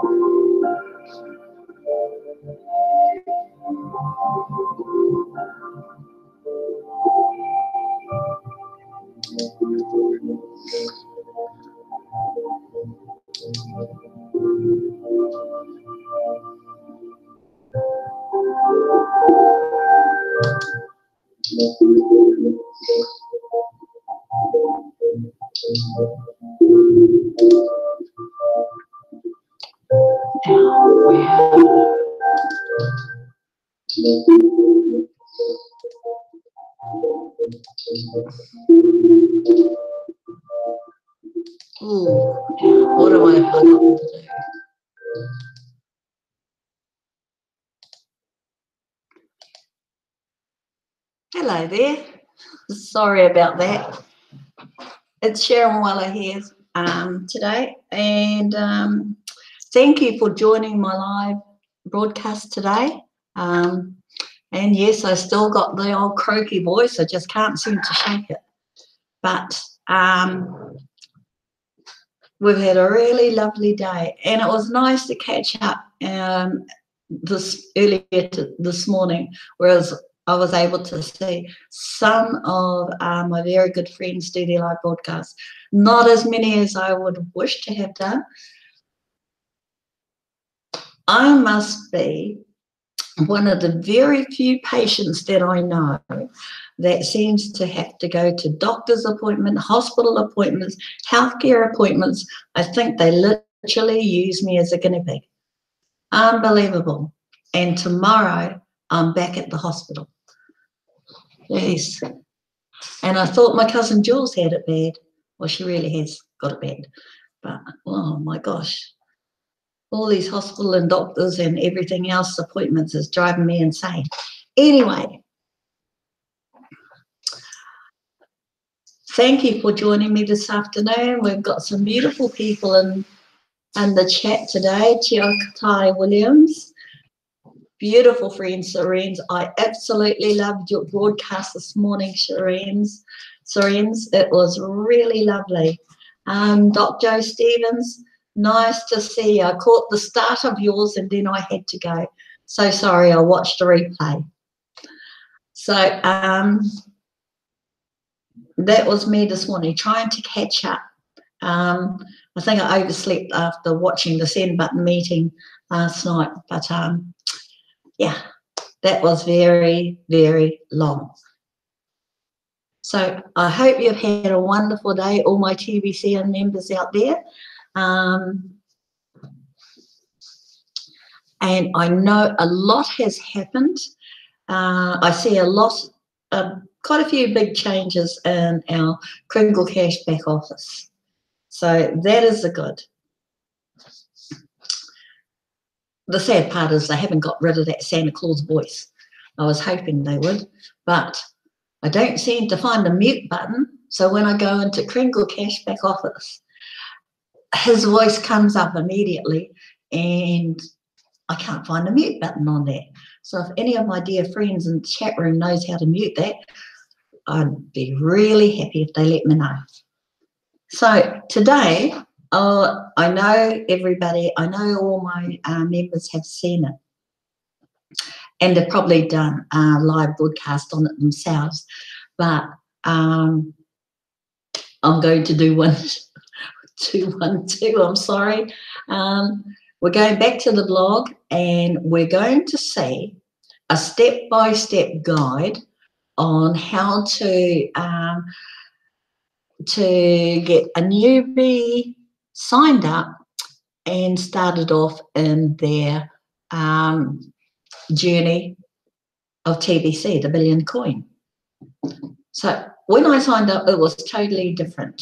What do I have to do? Hello there. Sorry about that. It's Sharon Weller here today, and thank you for joining my live broadcast today. And yes, I still got the old croaky voice. I just can't seem to shake it. But we've had a really lovely day, and it was nice to catch up this morning, whereas I was able to see some of my very good friends do their live broadcasts. Not as many as I would wish to have done. I must be one of the very few patients that I know that seems to have to go to doctor's appointments, hospital appointments, healthcare appointments. I think they literally use me as a guinea pig. Unbelievable. And tomorrow I'm back at the hospital. Yes. And I thought my cousin Jules had it bad. Well, she really has got it bad. But, oh my gosh. All these hospital and doctors and everything else appointments is driving me insane. Anyway, thank you for joining me this afternoon. We've got some beautiful people in the chat today. Chiakatai Williams, beautiful friend Serene's. I absolutely loved your broadcast this morning, Serene's. It was really lovely. Dr. Joe Stevens, nice to see you. I caught the start of yours and then I had to go. So sorry, I watched a replay. So that was me this morning, trying to catch up. I think I overslept after watching the Send Button meeting last night, but yeah, that was very, very long. So I hope you've had a wonderful day, all my TBC and members out there. And I know a lot has happened. I see a lot, quite a few big changes in our Kringle Cash back office. So that is a good. The sad part is they haven't got rid of that Santa Claus voice. I was hoping they would, but I don't seem to find the mute button. So when I go into Kringle Cash back office, his voice comes up immediately and I can't find the mute button on there. So if any of my dear friends in the chat room knows how to mute that, I'd be really happy if they let me know. So today, I know everybody, I know all my members have seen it. And they've probably done a live broadcast on it themselves. But I'm going to do one too, I'm sorry. We're going back to the blog and we're going to see a step-by-step guide on how to get a newbie signed up and started off in their journey of TBC, the billion coin. So when I signed up, it was totally different.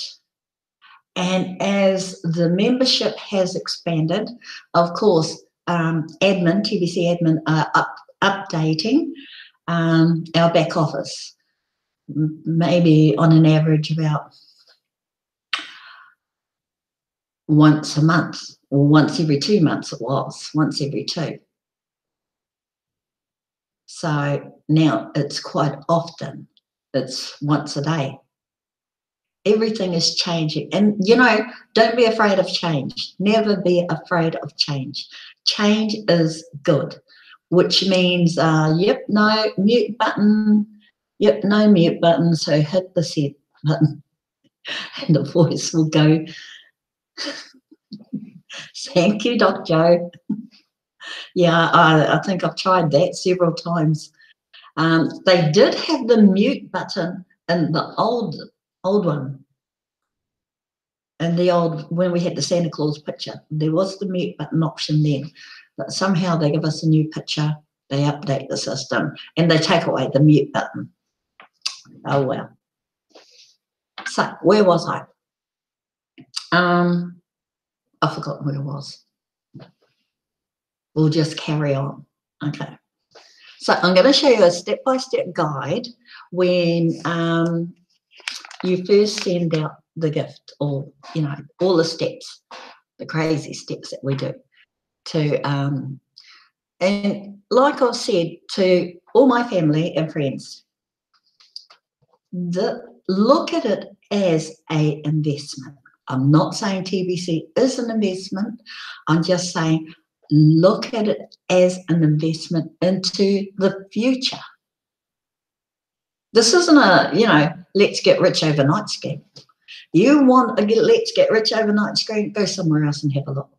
And as the membership has expanded, of course, TBC admin are updating our back office, maybe on an average about once a month, or once every 2 months it was, once every 2. So now it's quite often, it's once a day. Everything is changing. And, you know, don't be afraid of change. Never be afraid of change. Change is good, which means, yep, no, mute button. Yep, no mute button. So hit the set button and the voice will go, thank you, Doc Joe. Yeah, I think I've tried that several times. They did have the mute button in the old one. And the old, when we had the Santa Claus picture, there was the mute button option then. But somehow they give us a new picture, they update the system, and they take away the mute button. Oh, well. So, where was I? I forgot where I was. We'll just carry on. Okay. So, I'm going to show you a step-by-step guide when you first send out the gift, or, you know, all the steps, the crazy steps that we do to, and like I've said to all my family and friends, look at it as an investment. I'm not saying TBC is an investment. I'm just saying look at it as an investment into the future. This isn't a, you know, let's get rich overnight scheme. You want a let's get rich overnight scheme, go somewhere else and have a look.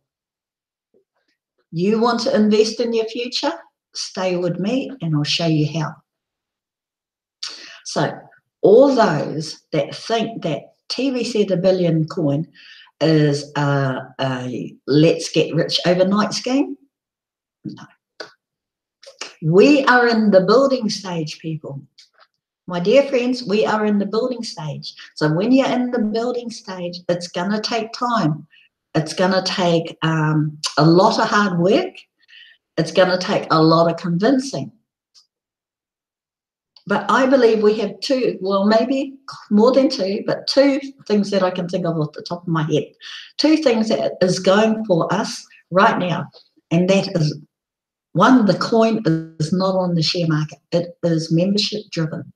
You want to invest in your future? Stay with me and I'll show you how. So all those that think that TBC the billion coin is a let's get rich overnight scheme, no. We are in the building stage, people. My dear friends, we are in the building stage. So when you're in the building stage, it's going to take time. It's going to take a lot of hard work. It's going to take a lot of convincing. But I believe we have two, well, maybe more than two, but two things that I can think of off the top of my head. Two things that is going for us right now. And that is, one, the coin is not on the share market. It is membership driven.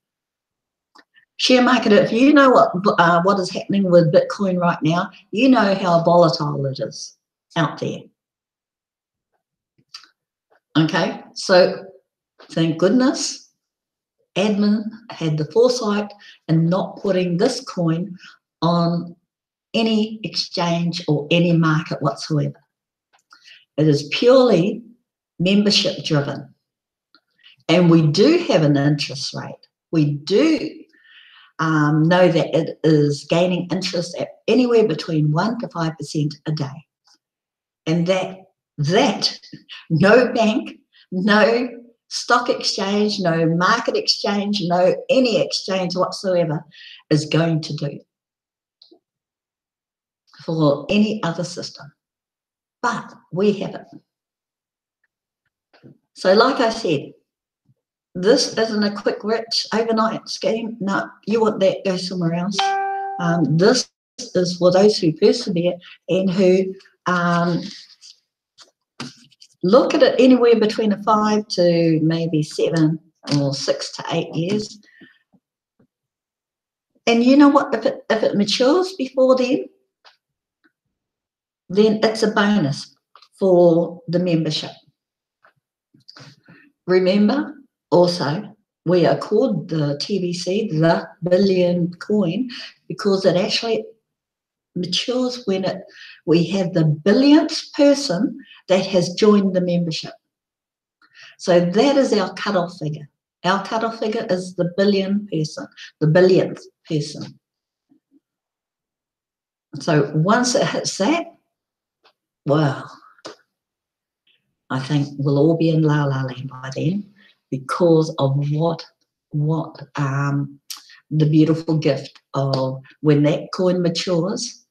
Share market, if you know what is happening with Bitcoin right now, you know how volatile it is out there. Okay, so thank goodness admin had the foresight in not putting this coin on any exchange or any market whatsoever. It is purely membership driven. And we do have an interest rate. We do know that it is gaining interest at anywhere between 1 to 5% a day. And that no bank, no stock exchange, no market exchange, no any exchange whatsoever is going to do for any other system. But we have it. So like I said, this isn't a quick rich overnight scheme. No, you want that, go somewhere else. This is for those who persevere and who look at it anywhere between a 5 to maybe 7 or 6 to 8 years. And you know what? If it matures before then it's a bonus for the membership. Remember, also, we are called the TBC, the billion coin, because it actually matures when we have the billionth person that has joined the membership. So that is our cutoff figure. Our cutoff figure is the billionth person. So once it hits that, well, I think we'll all be in La La Land by then, because of what the beautiful gift of when that coin matures.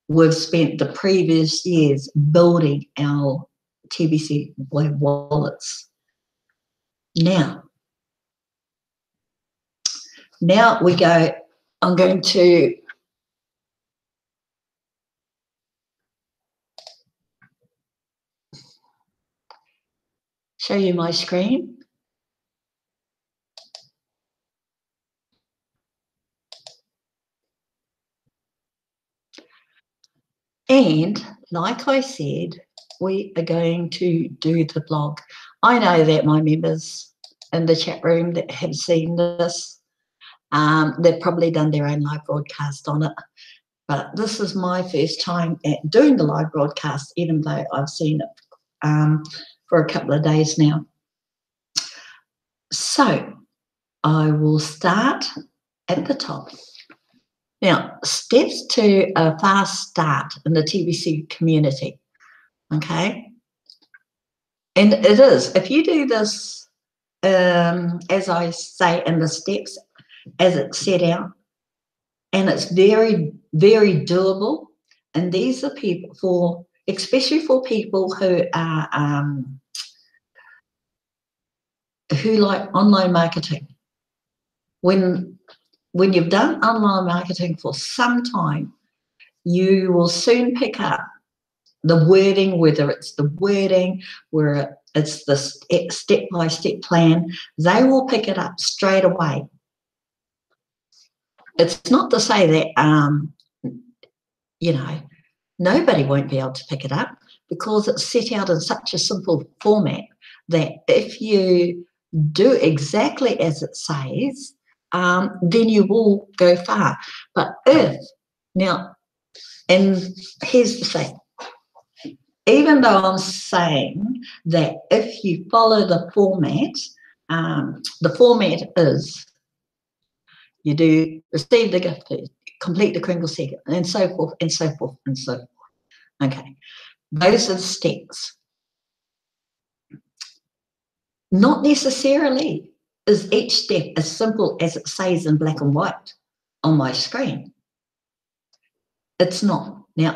We've spent the previous years building our TBC wallets. Now we go, I'm going to show you my screen. And like I said, we are going to do the blog. I know that my members in the chat room that have seen this, they've probably done their own live broadcast on it. But this is my first time at doing the live broadcast, even though I've seen it for a couple of days now. So I will start at the top. Now, steps to a fast start in the TBC community, okay? And it is, if you do this, as I say in the steps, as it's set out, and it's very, very doable, and these are people for, especially for people who are, who like online marketing. When you've done online marketing for some time, you will soon pick up the wording, whether it's the wording, where it's the step-by-step plan, they will pick it up straight away. It's not to say that, you know, nobody won't be able to pick it up, because it's set out in such a simple format that if you do exactly as it says, then you will go far. But now, and here's the thing, even though I'm saying that if you follow the format is you do receive the gift, complete the Kringle second, and so forth, and so forth, and so forth. Okay, those are the steps. Not necessarily is each step as simple as it says in black and white on my screen. It's not. Now,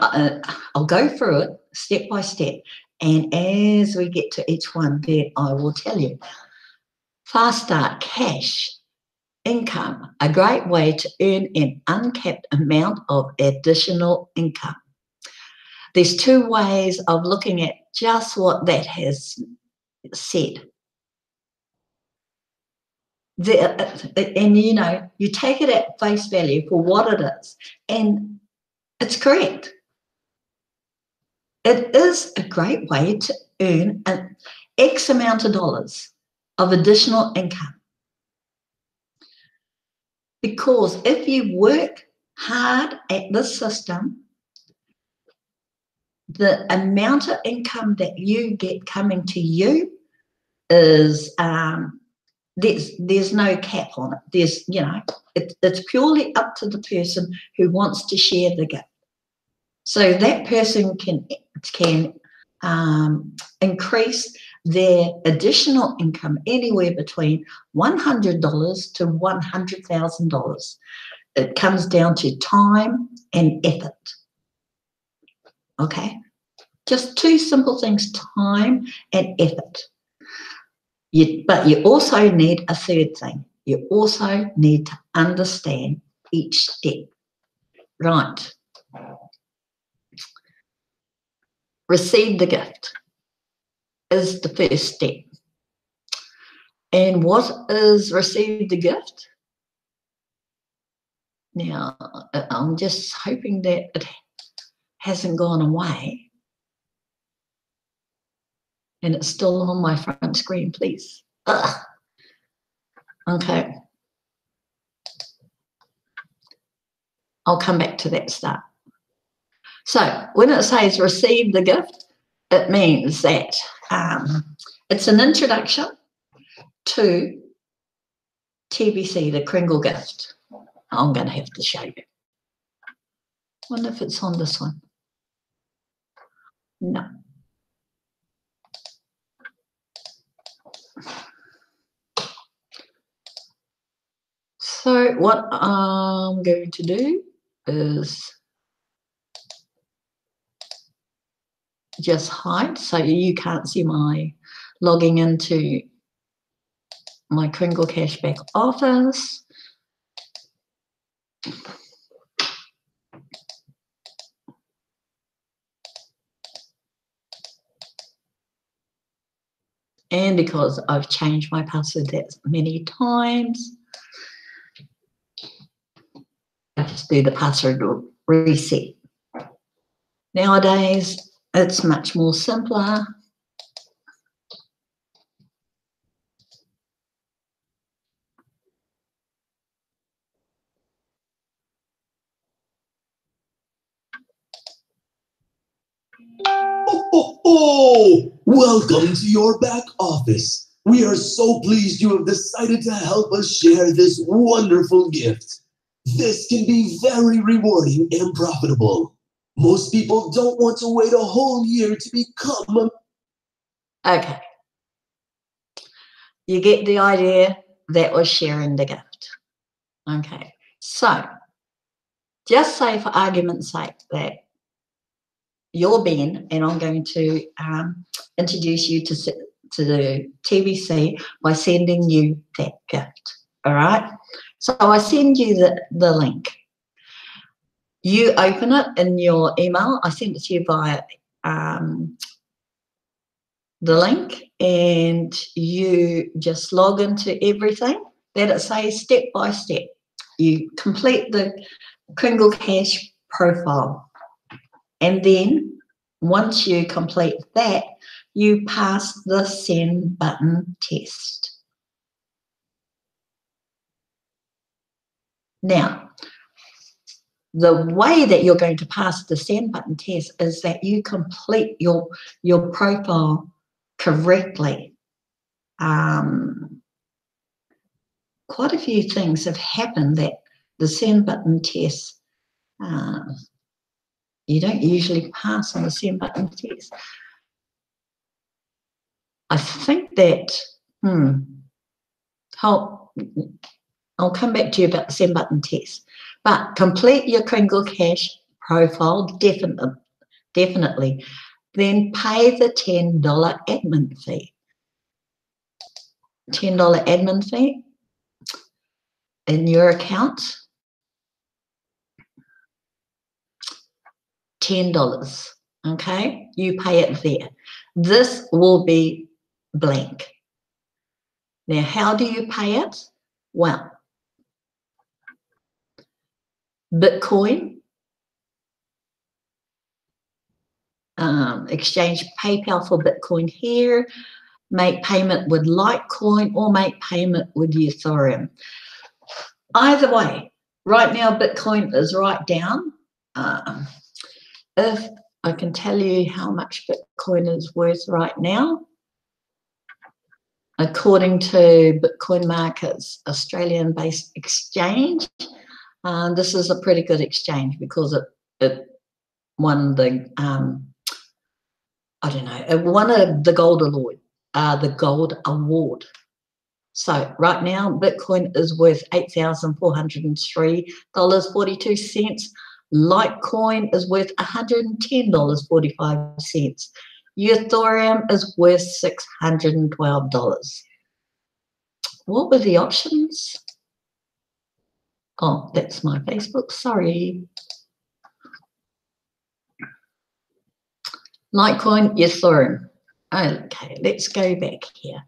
I'll go through it step by step, and as we get to each one, then I will tell you. Fast start, cash, income, a great way to earn an uncapped amount of additional income. There's two ways of looking at just what that has said. And, you know, you take it at face value for what it is, and it's correct. It is a great way to earn an X amount of dollars of additional income. Because if you work hard at this system, the amount of income that you get coming to you is, there's no cap on it. There's, you know, it's purely up to the person who wants to share the gift. So that person can increase their additional income anywhere between $100 to $100,000. It comes down to time and effort. Okay, just two simple things: time and effort. But you also need a third thing. You also need to understand each step. Right. Receive the gift is the first step. And what is receive the gift? Now, I'm just hoping that it hasn't gone away. And it's still on my front screen, please. Ugh. Okay. I'll come back to that start. So when it says receive the gift, it means that it's an introduction to TBC, the Kringle gift. I'm going to have to show you. I wonder if it's on this one. No. So what I'm going to do is just hide so you can't see my logging into my Kringle Cashback Office. And because I've changed my password that many times, I just do the password reset. Nowadays, it's much more simpler. Welcome to your back office. We are so pleased you have decided to help us share this wonderful gift. This can be very rewarding and profitable. Most people don't want to wait a whole year to become a... Okay. You get the idea. That was sharing the gift. Okay. So, just say for argument's sake that you're Ben and I'm going to introduce you to the TBC by sending you that gift. All right. So I send you the link. You open it in your email. I send it to you via the link, and you just log into everything that it says step by step. You complete the Kringle Cash profile. And then once you complete that, you pass the send button test. Now, the way that you're going to pass the send button test is that you complete your profile correctly. Quite a few things have happened that the send button test, you don't usually pass on the send button test. I think that, I'll come back to you about the send button test. But complete your Kringle Cash profile, definitely. Then pay the $10 admin fee. $10 admin fee in your account. $10, okay? You pay it there. This will be blank. Now, how do you pay it? Well, Bitcoin, exchange PayPal for Bitcoin here, make payment with Litecoin or make payment with Ethereum. Either way, right now Bitcoin is right down. If I can tell you how much Bitcoin is worth right now, according to Bitcoin Markets Australian-based exchange, this is a pretty good exchange because it won the it won the gold award. So right now, Bitcoin is worth $8,403.42. Litecoin is worth $110.45. Ethereum is worth $612. What were the options? Oh, that's my Facebook, sorry. Litecoin, Ethereum. Okay, let's go back here.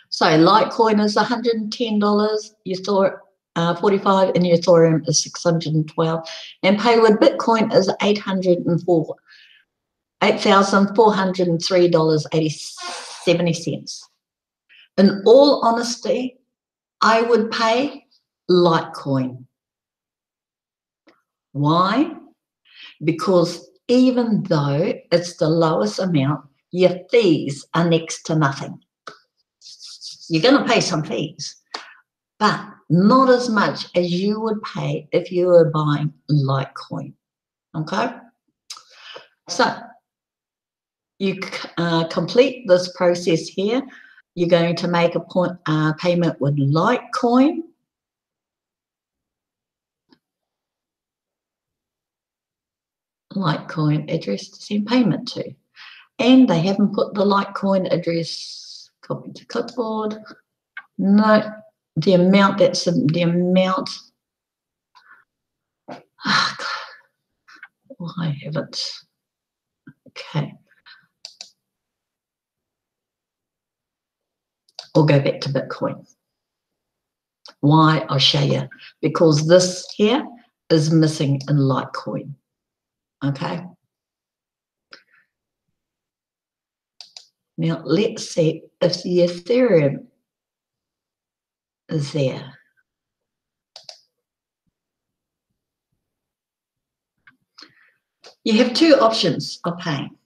So Litecoin is $110, $45, and Ethereum is $612. And pay with Bitcoin is $8,403.70. In all honesty, I would pay Litecoin. Why? Because even though it's the lowest amount, your fees are next to nothing. You're going to pay some fees, but not as much as you would pay if you were buying Litecoin, okay? So you complete this process here. You're going to make a payment with Litecoin. Litecoin address to send payment to. And they haven't put the Litecoin address, copy to clipboard. No, the amount, that's the amount. Oh, why haven't? Okay. We'll go back to Bitcoin. Why? I'll show you. Because this here is missing in Litecoin. Okay. Now, let's see if the Ethereum is there. You have two options of paying.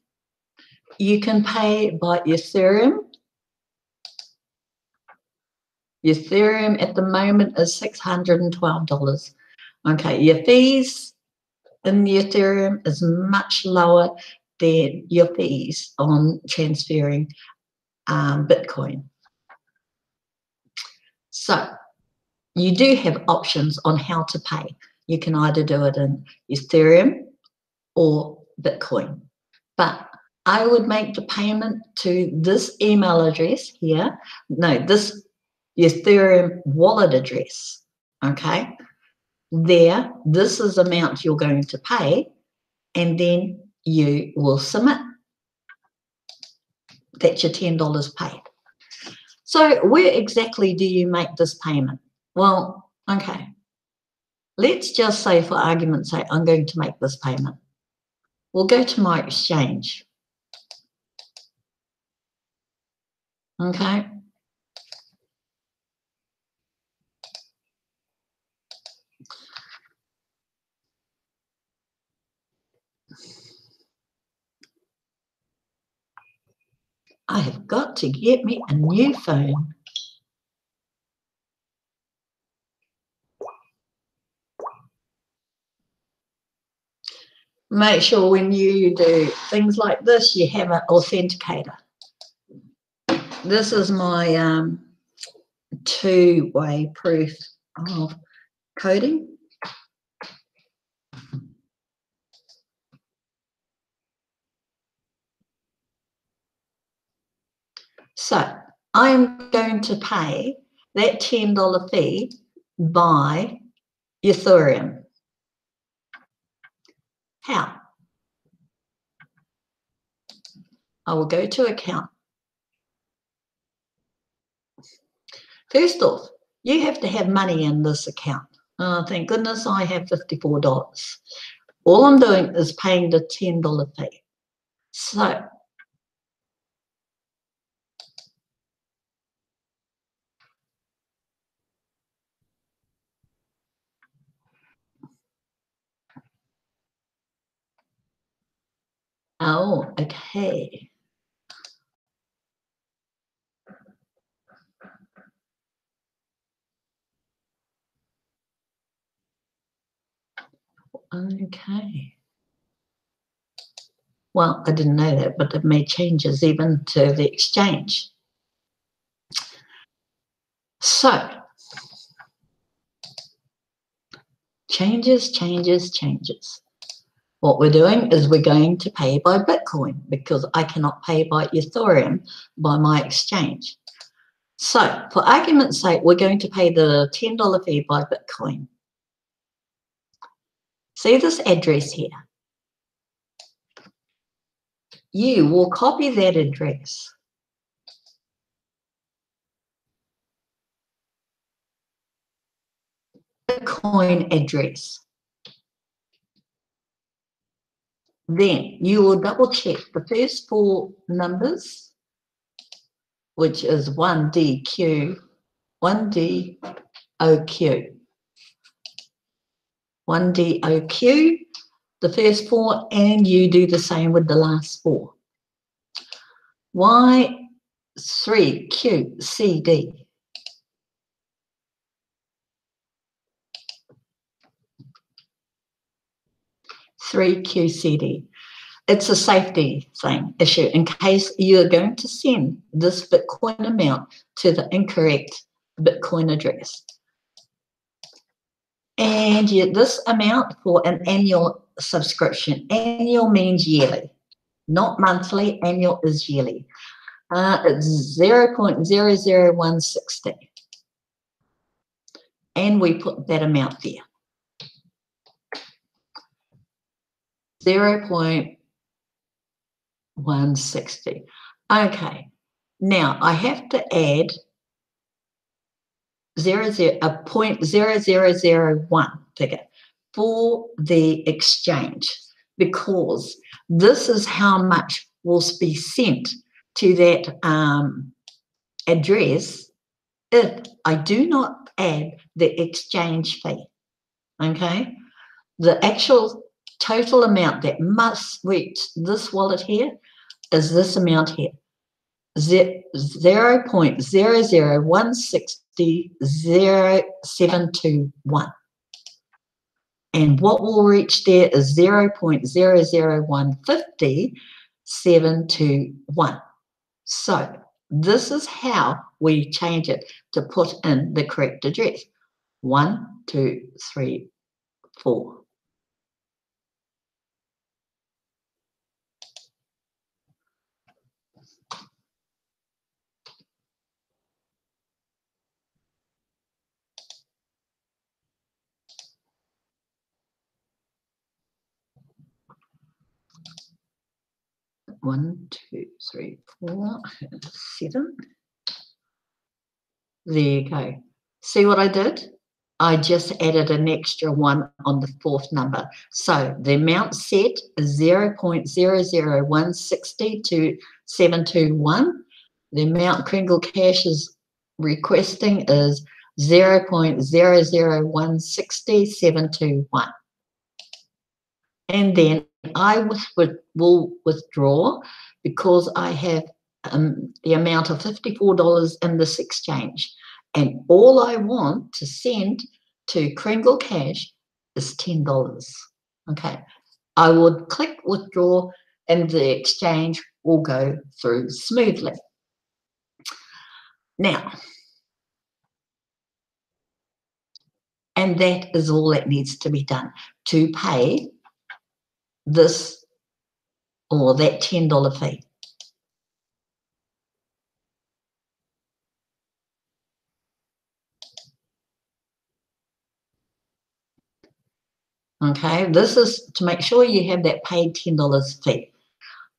You can pay by Ethereum. Ethereum at the moment is $612. Okay, your fees in the Ethereum is much lower than your fees on transferring Bitcoin. So you do have options on how to pay. You can either do it in Ethereum or Bitcoin. But I would make the payment to this email address here. No, this Ethereum wallet address. Okay. There, this is the amount you're going to pay, and then you will submit. That's your $10 paid. So where exactly do you make this payment? Well, okay. Let's just say, for argument's sake, I'm going to make this payment. We'll go to my exchange. Okay. I have got to get me a new phone. Make sure when you do things like this, you have an authenticator. This is my two-way proof of coding. So I'm going to pay that $10 fee by Ethereum. How? I will go to account. First off, you have to have money in this account. Thank goodness I have $54. All I'm doing is paying the $10 fee. So oh, okay. Okay. Well, I didn't know that, but they've made changes even to the exchange. So, changes. What we're doing is we're going to pay by Bitcoin because I cannot pay by Ethereum by my exchange. So, for argument's sake, we're going to pay the $10 fee by Bitcoin. See this address here? You will copy that address. Bitcoin address. Then you will double check the first four numbers, which is 1DQ, 1DOQ. 1DOQ, the first four, and you do the same with the last four. Y3QCD. QCD. It's a safety issue in case you're going to send this Bitcoin amount to the incorrect Bitcoin address. And this amount for an annual subscription. Annual means yearly, not monthly. Annual is yearly. It's 0.00160. And we put that amount there. 0.160. Okay. Now I have to add 0.0001 figure for the exchange because this is how much will be sent to that address if I do not add the exchange fee. Okay, the actual total amount that must reach this wallet here is this amount here, 0.001600721. And what will reach there is 0.00150721. So this is how we change it to put in the correct address. 1, 2, 3, 4. One, 2, 3, 4, 7. There you go. See what I did? I just added an extra 1 on the fourth number. So the amount set is 0.00162721. The amount Kringle Cash is requesting is 0.00160721. And then I will withdraw because I have the amount of $54 in this exchange. And all I want to send to Kringle Cash is $10. Okay. I would click withdraw and the exchange will go through smoothly. Now, and that is all that needs to be done to pay this or that $10 fee. Okay, this is to make sure you have that paid $10 fee.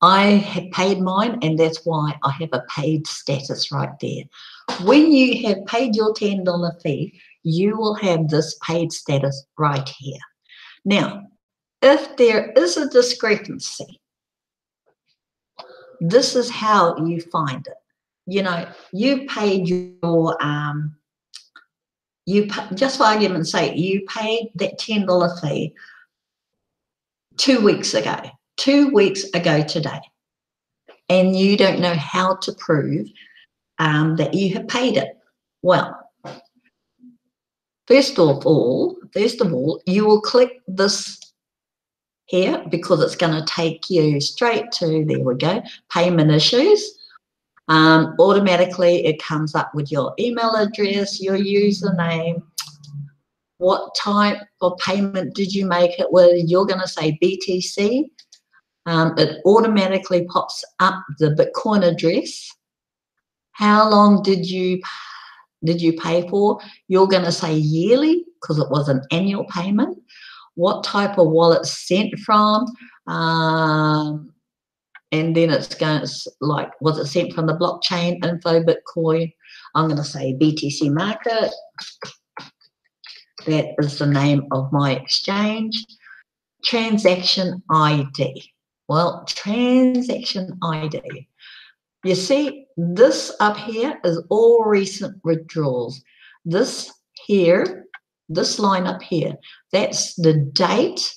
I have paid mine, and that's why I have a paid status right there. When you have paid your $10 fee, you will have this paid status right here. Now, if there is a discrepancy, this is how you find it. You know, you paid your just for argument's sake, you paid that $10 fee 2 weeks ago. 2 weeks ago today, and you don't know how to prove that you have paid it. Well, first of all, you will click this here because it's going to take you straight to, there we go, payment issues. Automatically, it comes up with your email address, your username, what type of payment did you make it with. You're going to say BTC. It automatically pops up the Bitcoin address. How long did you pay for? You're going to say yearly because it was an annual payment. What type of wallet sent from? And then it's going to, like, was it sent from the blockchain info Bitcoin? I'm going to say BTC market. That is the name of my exchange. Transaction ID. Well, transaction ID. You see, this up here is all recent withdrawals. This here, this line up here, that's the date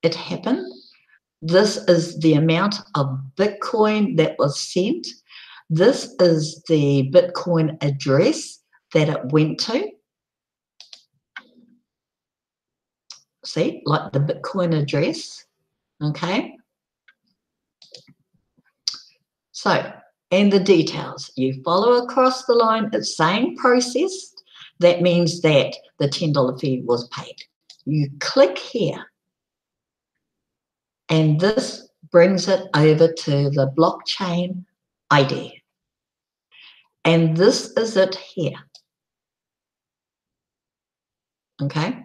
it happened. This is the amount of Bitcoin that was sent. This is the Bitcoin address that it went to. See, like the Bitcoin address, okay? So, and the details. You follow across the line, it's saying processed. That means that the $10 fee was paid. You click here, and this brings it over to the blockchain ID. And this is it here. Okay?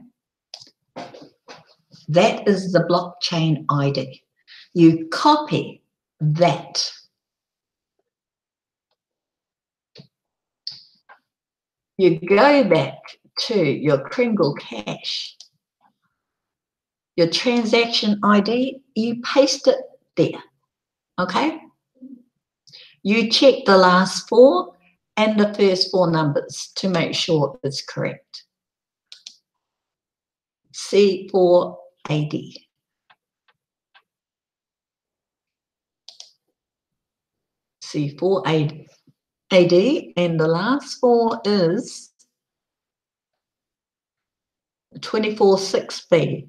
That is the blockchain ID. You copy that. You go back to your Kringle Cash, your transaction ID, you paste it there, okay? You check the last 4 and the first 4 numbers to make sure it's correct. C4AD. C4AD. And the last 4 is 246B.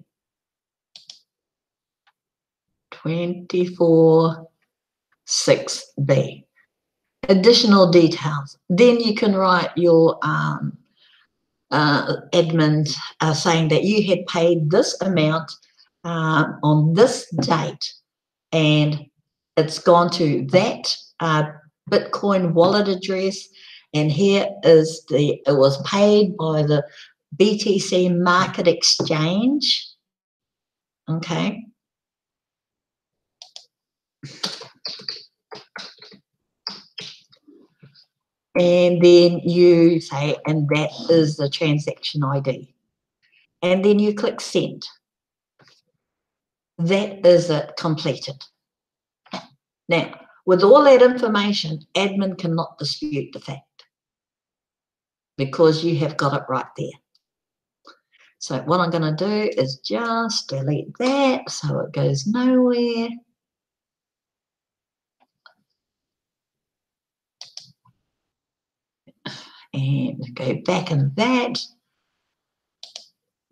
246B. Additional details. Then you can write your admin saying that you had paid this amount on this date, and it's gone to that Bitcoin wallet address, and here is it was paid by the BTC Market Exchange. Okay. And then you say, and that is the transaction ID. And then you click send. That is it completed. Now, with all that information, admin cannot dispute the fact because you have got it right there. So what I'm going to do is just delete that so it goes nowhere. And go back in that.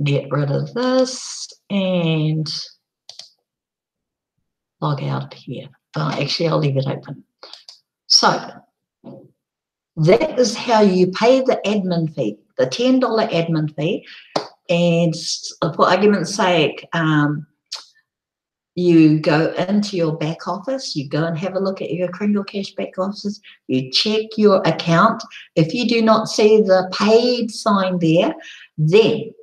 Get rid of this and log out here. Actually, I'll leave it open. So that is how you pay the admin fee, the $10 admin fee. And for argument's sake, you go into your back office, you go and have a look at your Kringle Cash back office, you check your account. If you do not see the paid sign there, then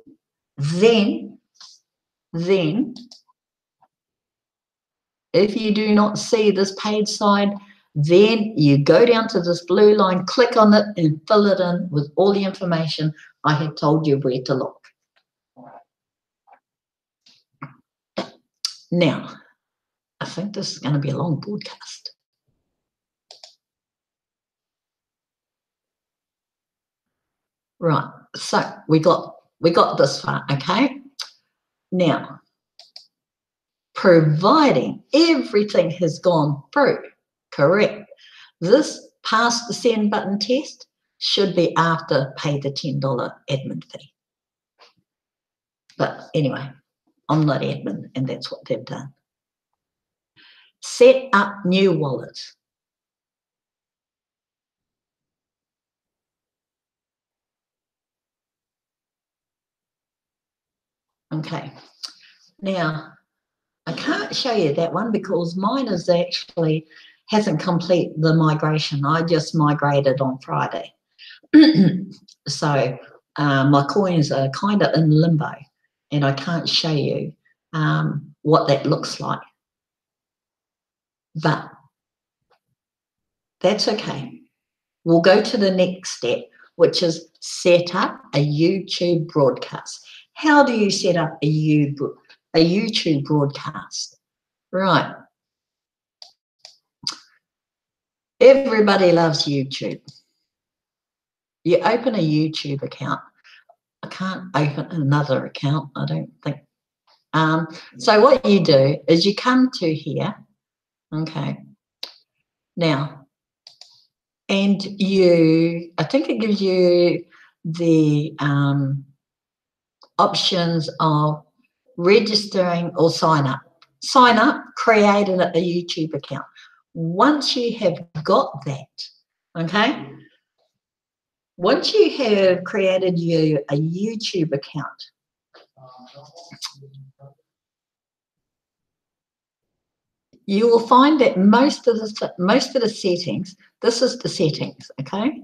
if you do not see this paid sign, then you go down to this blue line, click on it and fill it in with all the information I have told you where to look. Now, I think this is going to be a long broadcast. Right, so we got this far, okay? Now, providing everything has gone through, correct, this pass the send button test should be after pay the $10 admin fee. But anyway, I'm not admin, and that's what they've done. Set up new wallet. Okay. Now, I can't show you that one because mine is actually hasn't complete the migration. I just migrated on Friday. So my coins are kind of in limbo, and I can't show you what that looks like. But that's okay. We'll go to the next step, which is set up a YouTube broadcast. How do you set up a YouTube broadcast? Right. Everybody loves YouTube. You open a YouTube account. I can't open another account, I don't think. So what you do is you come to here, okay. Now, and I think it gives you the options of registering or sign up. Sign up, create a YouTube account. Once you have got that, okay, once you have created a YouTube account, you will find that most of the settings, this is the settings, okay?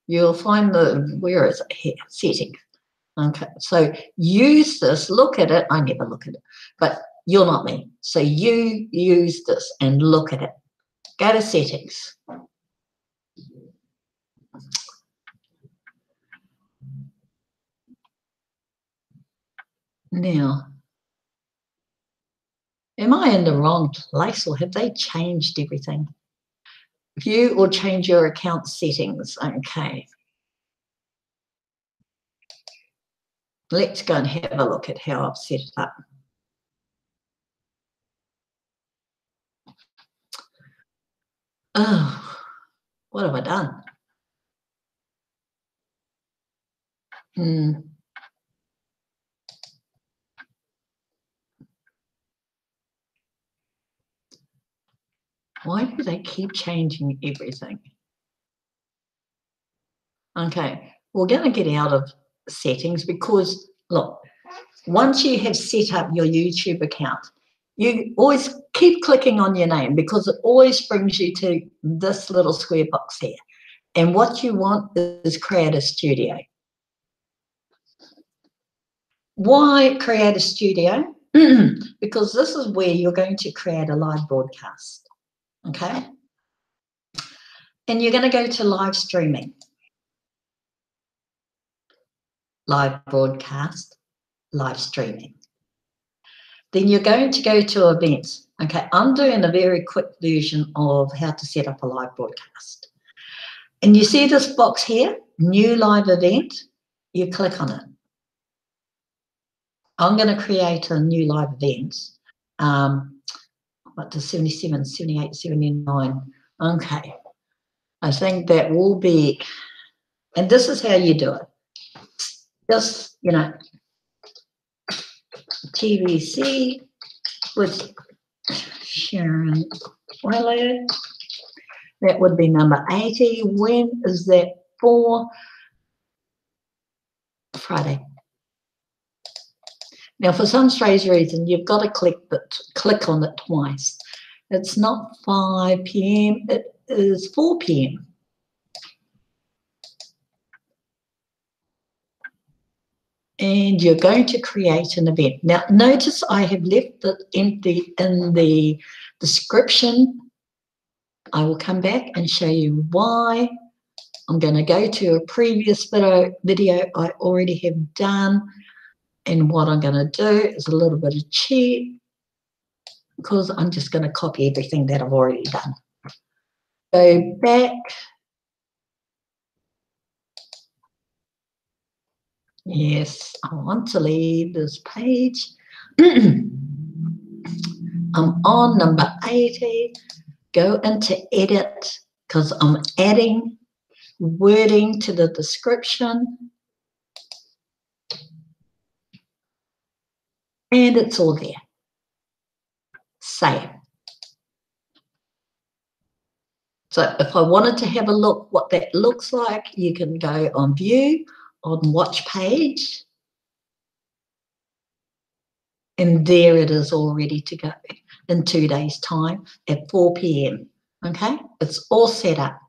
You'll find where is it here? Settings. Okay, so use this, look at it. I never look at it, but you're not me. So you use this and look at it. Go to settings. Now, am I in the wrong place or have they changed everything? View or change your account settings. Okay. Let's go and have a look at how I've set it up. Oh, what have I done? Why do they keep changing everything? Okay, we're going to get out of settings because, look, once you have set up your YouTube account, you always keep clicking on your name because it always brings you to this little square box here. And what you want is create a studio. Why create a studio? Because this is where you're going to create a live broadcast, okay? And you're going to go to live streaming, live broadcast, live streaming. Then you're going to go to events. Okay, I'm doing a very quick version of how to set up a live broadcast. And you see this box here, new live event, you click on it. I'm going to create a new live event. What does 77, 78, 79? Okay, I think that will be, and this is how you do it. Just, you know, TBC with Sharon Weller. That would be number 80. When is that for? Friday. Now, for some strange reason, you've got to click on it twice. It's not 5 p.m., it is 4 p.m. And you're going to create an event. Now, notice I have left it empty in the description. I will come back and show you why. I'm going to go to a previous video I already have done. And what I'm going to do is a little bit of cheat because I'm just going to copy everything that I've already done. Go back. Yes, I want to leave this page. I'm on number 80. Go into edit because I'm adding wording to the description. And it's all there. Save. So if I wanted to have a look what that looks like, you can go on view, on watch page. And there it is all ready to go in 2 days' time at 4 p.m. Okay? It's all set up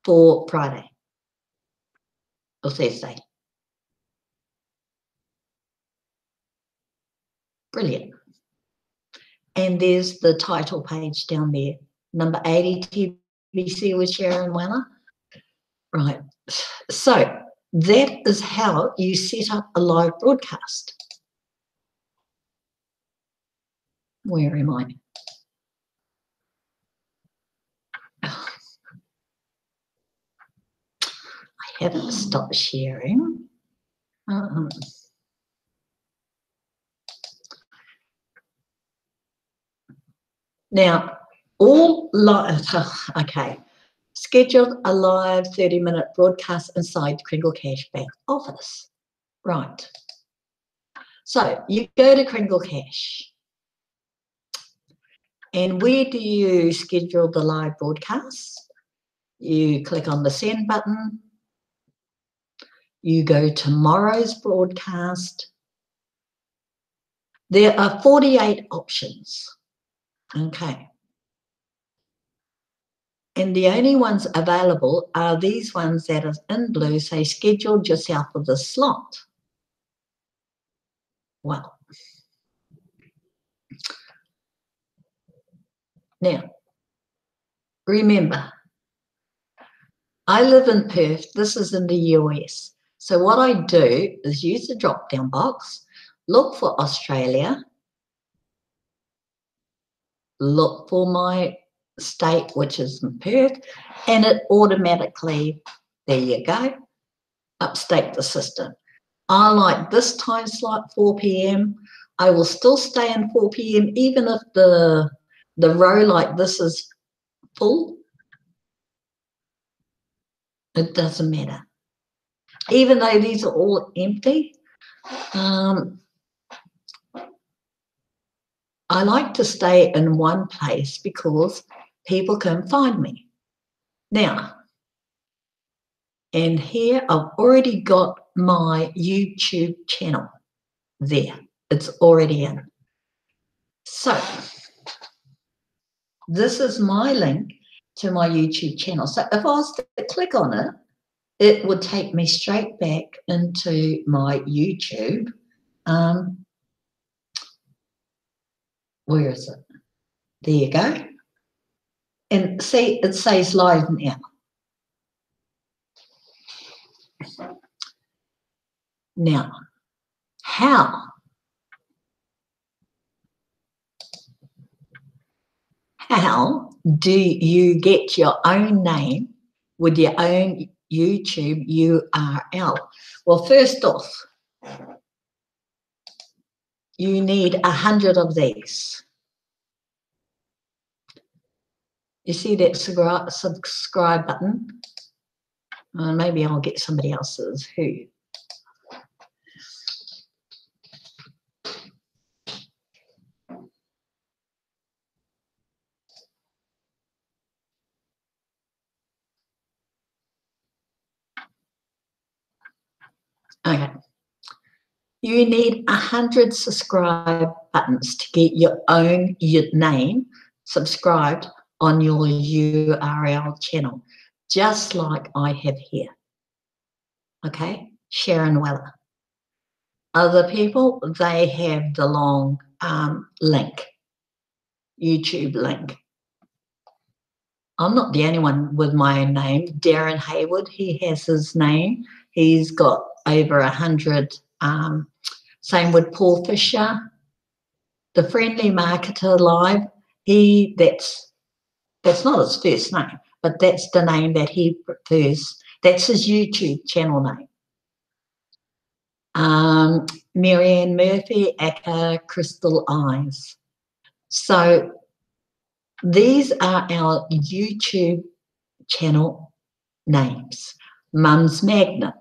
for Friday or Thursday. Brilliant. And there's the title page down there. Number 80, TBC with Sharon Weller. Right. So that is how you set up a live broadcast. Where am I? I haven't stopped sharing. Now, all live, okay, scheduled a live 30-minute broadcast inside Kringle Cash back office. Right. So you go to Kringle Cash. And where do you schedule the live broadcast? You click on the send button. You go tomorrow's broadcast. There are 48 options. Okay. And the only ones available are these ones that are in blue, say scheduled yourself for the slot. Well, now, remember, I live in Perth. This is in the US. So what I do is use the drop-down box, look for Australia, look for my state, which is in Perth, and it automatically, there you go, upstate the system. I like this time slot, 4 p.m. I will still stay in 4 p.m. even if the row like this is full. It doesn't matter. Even though these are all empty, I like to stay in one place because people can find me. Now, and here I've already got my YouTube channel there. It's already in. So this is my link to my YouTube channel. So if I was to click on it, it would take me straight back into my YouTube. Where is it? There you go. And see, it says live now. Now, how do you get your own name with your own YouTube URL? Well, first off, you need 100 of these. You see that subscribe button? Maybe I'll get somebody else's. Who? Okay. You need 100 subscribe buttons to get your own name subscribed on your URL channel, just like I have here. Okay, Sharon Weller. Other people, they have the long link, YouTube link. I'm not the only one with my own name. Darren Hayward, he has his name. He's got over 100. Same with Paul Fisher, the Friendly Marketer Live. That's not his first name, but that's the name that he prefers. That's his YouTube channel name. Marianne Murphy, Aka Crystal Eyes. So these are our YouTube channel names. Mum's Magnet.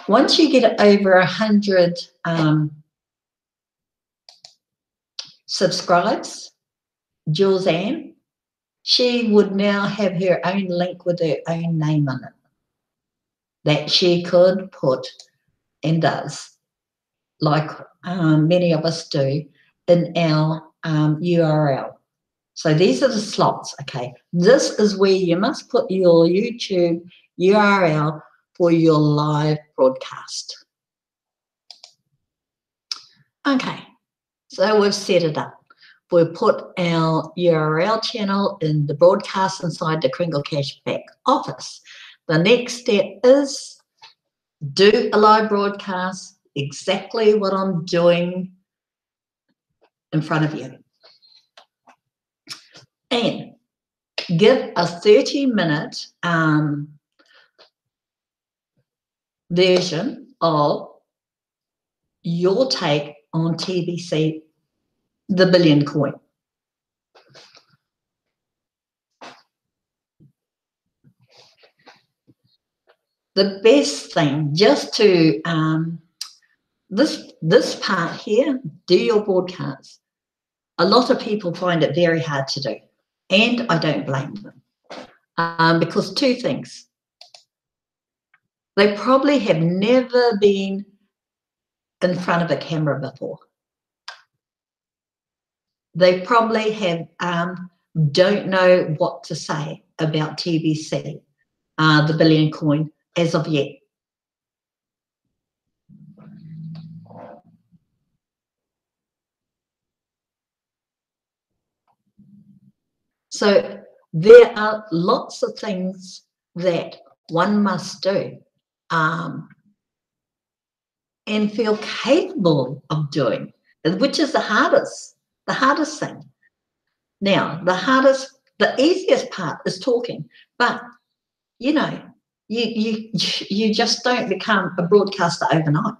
Once you get over 100 subscribes, Jules Ann, she would now have her own link with her own name on it that she could put and does, like many of us do, in our URL. So these are the slots, okay? This is where you must put your YouTube URL for your live broadcast. Okay, so we've set it up. We've put our URL channel in the broadcast inside the Kringle Cashback office. The next step is do a live broadcast, exactly what I'm doing in front of you. And give a 30-minute version of your take on TBC, the billion coin. The best thing, just to this part here, do your broadcast. A lot of people find it very hard to do, and I don't blame them because two things. They probably have never been in front of a camera before. They probably have don't know what to say about TBC, the billion coin, as of yet. So there are lots of things that one must do and feel capable of doing, which is the hardest thing. Now, the hardest The easiest part is talking, but you know, you just don't become a broadcaster overnight.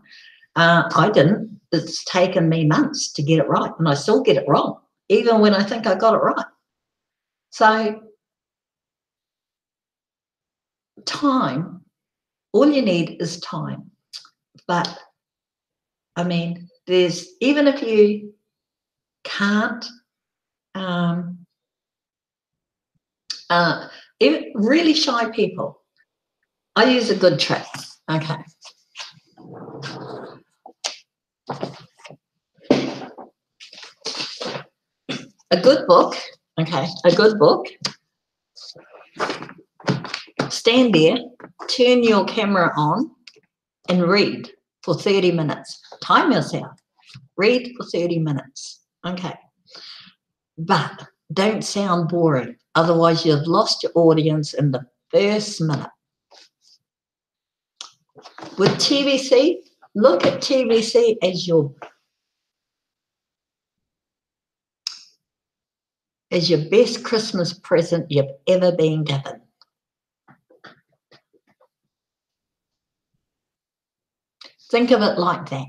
I didn't. It's taken me months to get it right, and I still get it wrong, even when I think I got it right. So time, all you need is time. But I mean, there's, even if you can't, even really shy people, I use a good trick. Okay. A good book, okay, a good book. Stand there, turn your camera on, and read for 30 minutes. Time yourself. Read for 30 minutes. Okay. But don't sound boring. Otherwise, you've lost your audience in the first minute. With TBC, look at TBC as your best Christmas present you've ever been given. Think of it like that.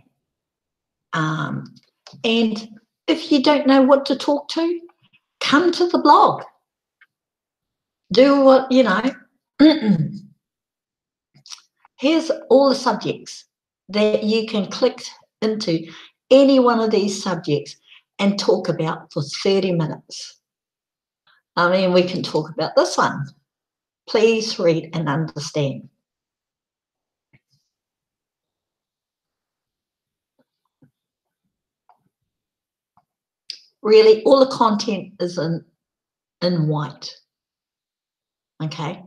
And if you don't know what to talk to, come to the blog. Do what, you know. Here's all the subjects that you can click into any one of these subjects and talk about for 30 minutes. I mean, we can talk about this one. Please read and understand. Really, all the content is in white. Okay?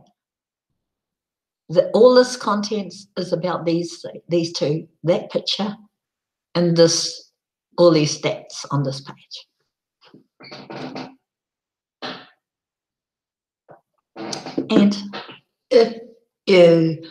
All this content is about these two, that picture, and this, all these stats on this page. And if you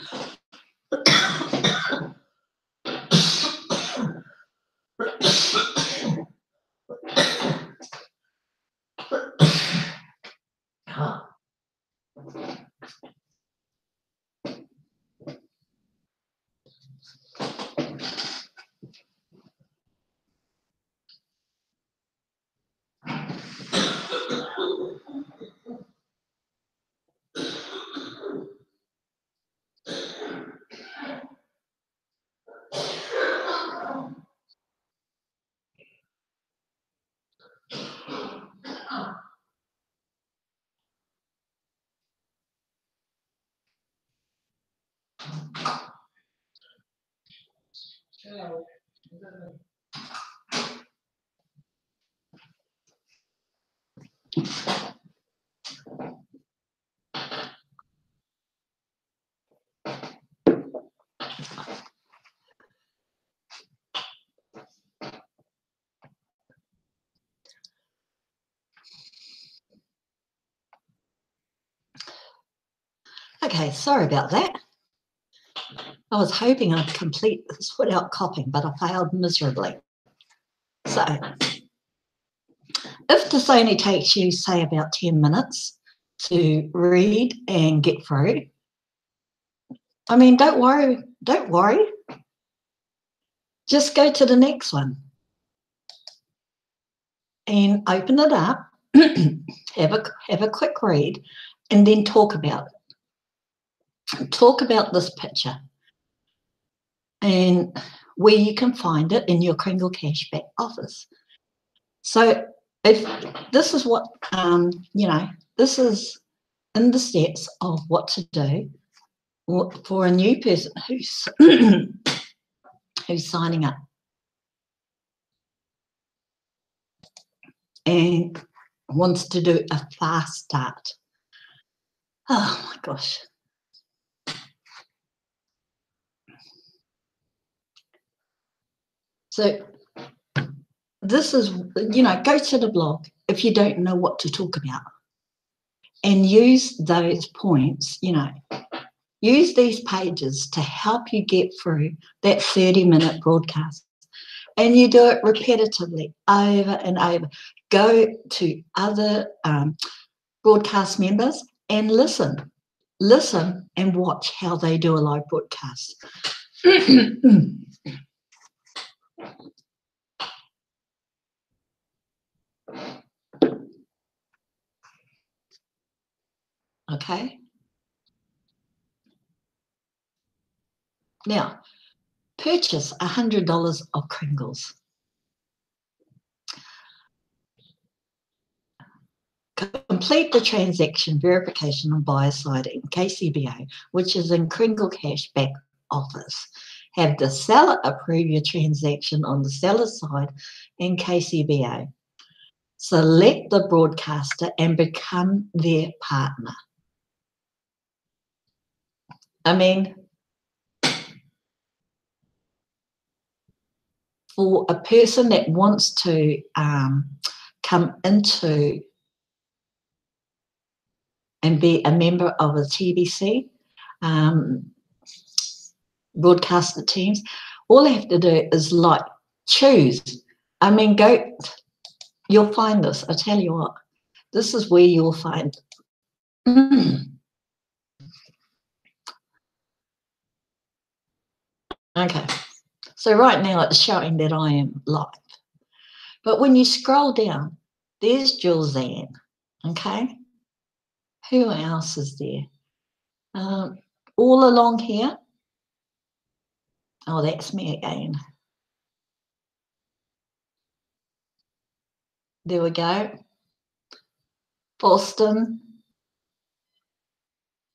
okay, sorry about that. I was hoping I'd complete this without copying, but I failed miserably. So, if this only takes you, say, about 10 minutes to read and get through, I mean, don't worry. Just go to the next one and open it up, have a quick read, and then talk about it. Talk about this picture and where you can find it in your Kringle cashback office. So if this is what, you know, this is in the steps of what to do for a new person who's who's signing up and wants to do a fast start. Oh my gosh. So this is, you know, go to the blog if you don't know what to talk about and use those points, you know, use these pages to help you get through that 30-minute broadcast. And you do it repetitively over and over. Go to other broadcast members and listen and watch how they do a live broadcast. Okay. Now, purchase $100 of Kringles. Complete the transaction verification on buyer side in KCBA, which is in Kringle Cash back office. Have the seller approve your transaction on the seller side in KCBA. Select the broadcaster and become their partner. I mean, for a person that wants to come into and be a member of a TBC, broadcaster teams, all they have to do is choose. I mean, you'll find this. I tell you what, this is where you'll find. Okay, so right now it's showing that I am live. But when you scroll down, there's Jules Ann, okay? Who else is there? All along here. Oh, that's me again. There we go. Boston.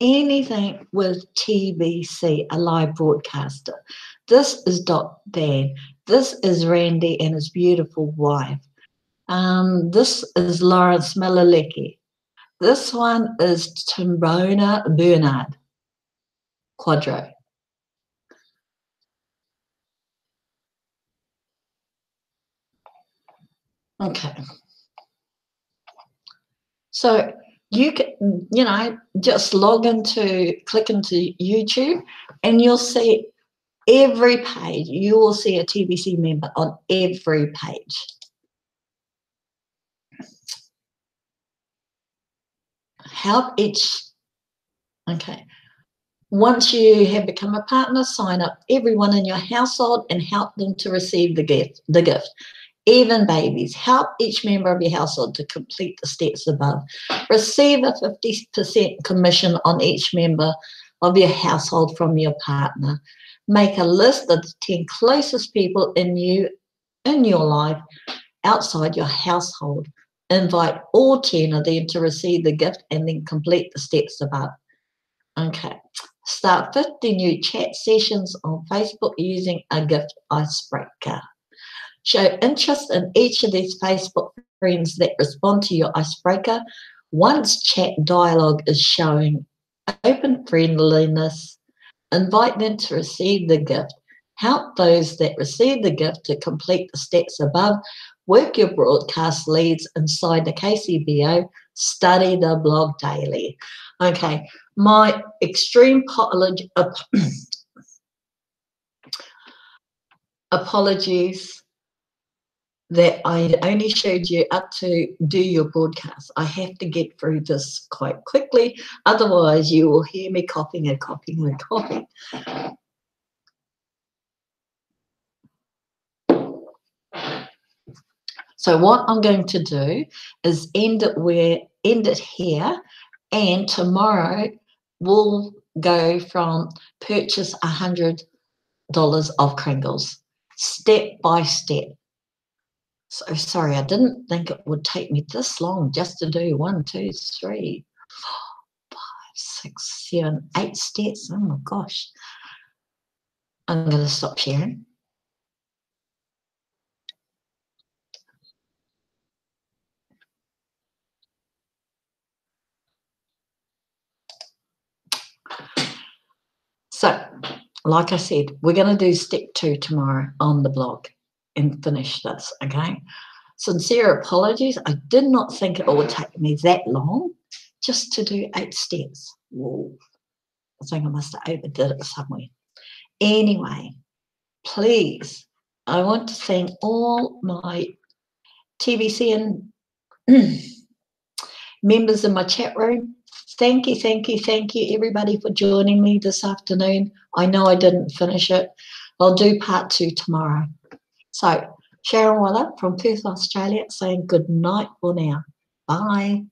Anything with TBC, a live broadcaster. This is Dan. This is Randy and his beautiful wife. This is Lawrence Milaleki. This one is Timbona Bernard Quadro. Okay. So you can, just click into YouTube and you'll see every page. You will see a TBC member on every page. Okay. Once you have become a partner, sign up everyone in your household and help them to receive the gift. Even babies. Help each member of your household to complete the steps above. Receive a 50% commission on each member of your household from your partner. Make a list of the 10 closest people in your life outside your household. Invite all 10 of them to receive the gift and then complete the steps above. Okay. Start 50 new chat sessions on Facebook using a gift icebreaker. Show interest in each of these Facebook friends that respond to your icebreaker. Once chat dialogue is showing open friendliness, invite them to receive the gift. Help those that receive the gift to complete the steps above. Work your broadcast leads inside the KCBO. Study the blog daily. Okay, my extreme apologies that I only showed you up to do your broadcast. I have to get through this quite quickly. Otherwise, you will hear me coughing and coughing and coughing. So what I'm going to do is end it here, and tomorrow we'll go from purchase $100 of Kringles, step by step. So sorry, I didn't think it would take me this long just to do 1, 2, 3, 4, 5, 6, 7, 8 steps. Oh my gosh. I'm going to stop sharing. So, like I said, we're going to do step 2 tomorrow on the blog and finish this, okay? Sincere apologies. I did not think it would take me that long just to do 8 steps. Whoa. I think I must have overdid it somewhere. Anyway, please, I want to thank all my TBC and members in my chat room, thank you, everybody, for joining me this afternoon. I know I didn't finish it. I'll do part 2 tomorrow. So, Sharon Weller from Perth, Australia, saying good night for now. Bye.